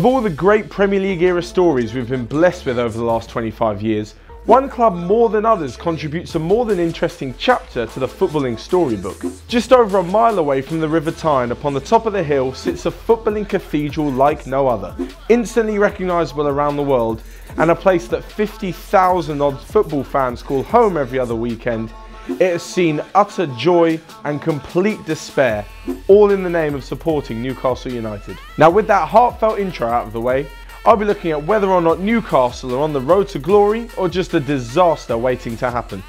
Of all the great Premier League era stories we've been blessed with over the last 25 years, one club more than others contributes a more than interesting chapter to the footballing storybook. Just over a mile away from the River Tyne, upon the top of the hill, sits a footballing cathedral like no other, instantly recognisable around the world, and a place that 50,000 odd football fans call home every other weekend. It has seen utter joy and complete despair, all in the name of supporting Newcastle United. Now, with that heartfelt intro out of the way, I'll be looking at whether or not Newcastle are on the road to glory or just a disaster waiting to happen.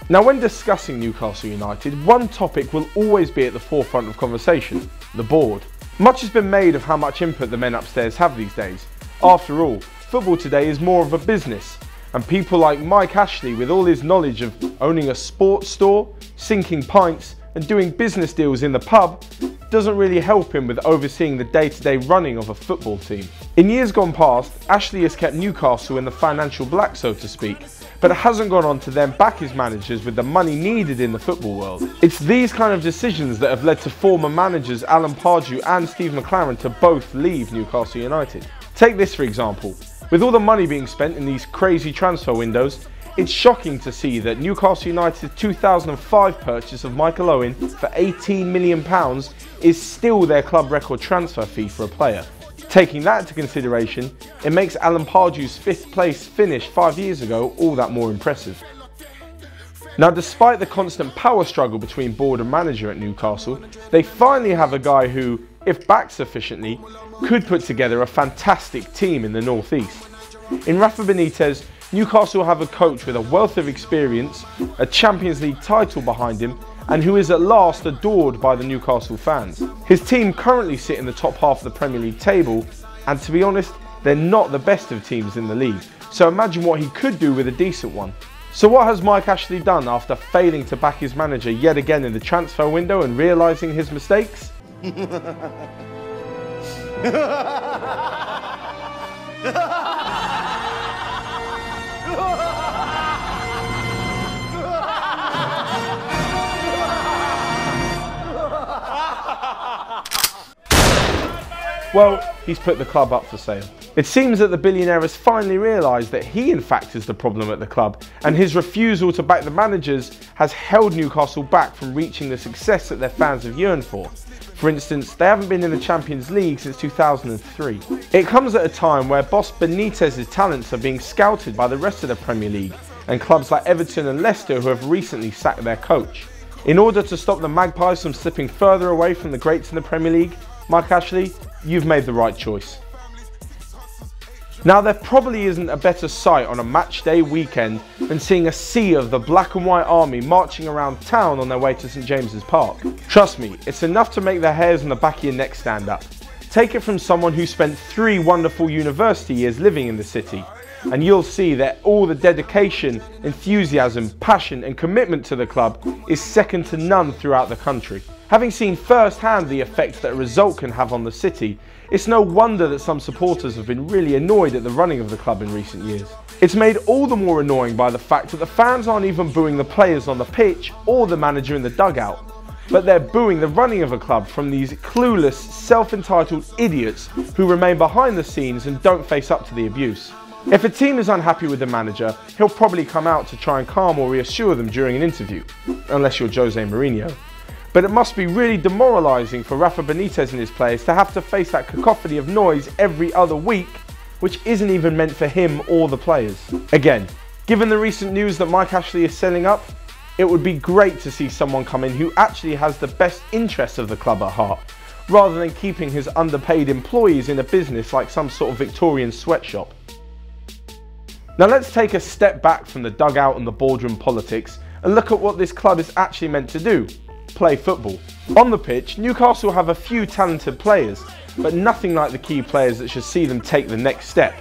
Now, when discussing Newcastle United, one topic will always be at the forefront of conversation: the board. Much has been made of how much input the men upstairs have these days. After all, football today is more of a business, and people like Mike Ashley, with all his knowledge of owning a sports store, sinking pints and doing business deals in the pub, doesn't really help him with overseeing the day-to-day running of a football team. In years gone past, Ashley has kept Newcastle in the financial black, so to speak, but it hasn't gone on to then back his managers with the money needed in the football world. It's these kind of decisions that have led to former managers Alan Pardew and Steve McLaren to both leave Newcastle United. Take this for example. With all the money being spent in these crazy transfer windows, it's shocking to see that Newcastle United's 2005 purchase of Michael Owen for £18 million is still their club record transfer fee for a player. Taking that into consideration, it makes Alan Pardew's 5th place finish 5 years ago all that more impressive. Now, despite the constant power struggle between board and manager at Newcastle, they finally have a guy who, if backed sufficiently, could put together a fantastic team in the North East. In Rafa Benitez, Newcastle have a coach with a wealth of experience, a Champions League title behind him, and who is at last adored by the Newcastle fans. His team currently sit in the top half of the Premier League table, and to be honest, they're not the best of teams in the league, so imagine what he could do with a decent one. So what has Mike Ashley done after failing to back his manager yet again in the transfer window and realising his mistakes? Well, he's put the club up for sale. It seems that the billionaire has finally realised that he in fact is the problem at the club, and his refusal to back the managers has held Newcastle back from reaching the success that their fans have yearned for. For instance, they haven't been in the Champions League since 2003. It comes at a time where boss Benitez's talents are being scouted by the rest of the Premier League, and clubs like Everton and Leicester who have recently sacked their coach. In order to stop the Magpies from slipping further away from the greats in the Premier League, Mike Ashley, you've made the right choice. Now, there probably isn't a better sight on a match day weekend than seeing a sea of the black and white army marching around town on their way to St James's Park. Trust me, it's enough to make the hairs on the back of your neck stand up. Take it from someone who spent 3 wonderful university years living in the city, and you'll see that all the dedication, enthusiasm, passion and commitment to the club is second to none throughout the country. Having seen firsthand the effect that a result can have on the city, it's no wonder that some supporters have been really annoyed at the running of the club in recent years. It's made all the more annoying by the fact that the fans aren't even booing the players on the pitch or the manager in the dugout, but they're booing the running of a club from these clueless, self-entitled idiots who remain behind the scenes and don't face up to the abuse. If a team is unhappy with the manager, he'll probably come out to try and calm or reassure them during an interview, unless you're Jose Mourinho. But it must be really demoralising for Rafa Benitez and his players to have to face that cacophony of noise every other week, which isn't even meant for him or the players. Again, given the recent news that Mike Ashley is selling up, it would be great to see someone come in who actually has the best interests of the club at heart, rather than keeping his underpaid employees in a business like some sort of Victorian sweatshop. Now, let's take a step back from the dugout and the boardroom politics and look at what this club is actually meant to do: play football. On the pitch, Newcastle have a few talented players, but nothing like the key players that should see them take the next step.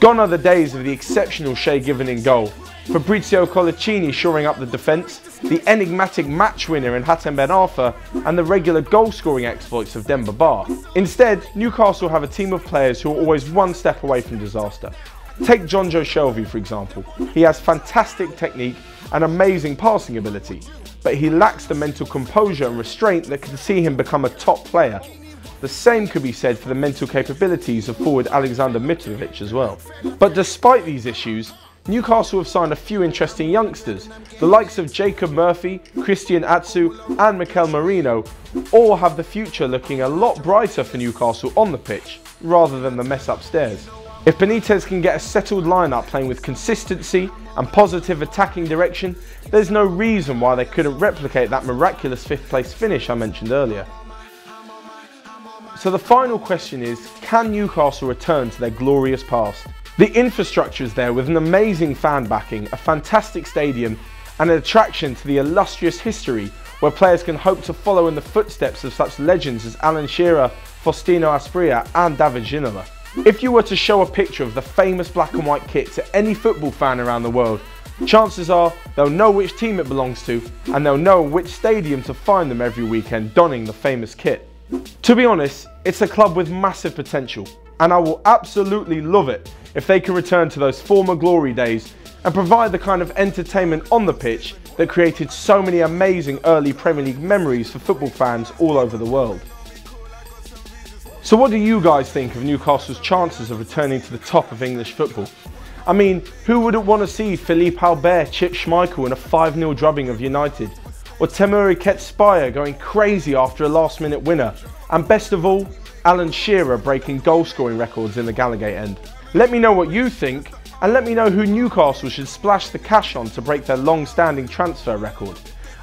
Gone are the days of the exceptional Shay Given in goal, Fabrizio Colaccini shoring up the defence, the enigmatic match winner in Hatem Ben Arfa, and the regular goal-scoring exploits of Demba Ba. Instead, Newcastle have a team of players who are always one step away from disaster. Take John Joe Shelvey, for example. He has fantastic technique and amazing passing ability, but he lacks the mental composure and restraint that can see him become a top player. the same could be said for the mental capabilities of forward Alexander Mitrovic as well. But despite these issues, Newcastle have signed a few interesting youngsters. The likes of Jacob Murphy, Christian Atsu and Mikel Merino all have the future looking a lot brighter for Newcastle on the pitch, rather than the mess upstairs. If Benitez can get a settled lineup playing with consistency and positive attacking direction, there's no reason why they couldn't replicate that miraculous 5th place finish I mentioned earlier. So the final question is, can Newcastle return to their glorious past? The infrastructure is there with an amazing fan backing, a fantastic stadium and an attraction to the illustrious history where players can hope to follow in the footsteps of such legends as Alan Shearer, Faustino Asprilla and David Ginola. If you were to show a picture of the famous black and white kit to any football fan around the world, chances are they'll know which team it belongs to and they'll know which stadium to find them every weekend donning the famous kit. To be honest, it's a club with massive potential and I will absolutely love it if they can return to those former glory days and provide the kind of entertainment on the pitch that created so many amazing early Premier League memories for football fans all over the world. So what do you guys think of Newcastle's chances of returning to the top of English football? I mean, who wouldn't want to see Philippe Albert chip Schmeichel in a 5-0 drubbing of United? Or Temuri Ketspire going crazy after a last-minute winner? And best of all, Alan Shearer breaking goal-scoring records in the Gallagher end. Let me know what you think, and let me know who Newcastle should splash the cash on to break their long-standing transfer record.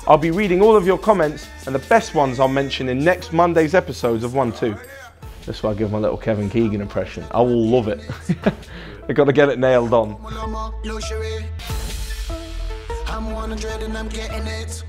I'll be reading all of your comments, and the best ones I'll mention in next Monday's episodes of 1-2. That's why I give my little Kevin Keegan impression. I will love it. I got to get it nailed on. I'm 100 and I'm getting it.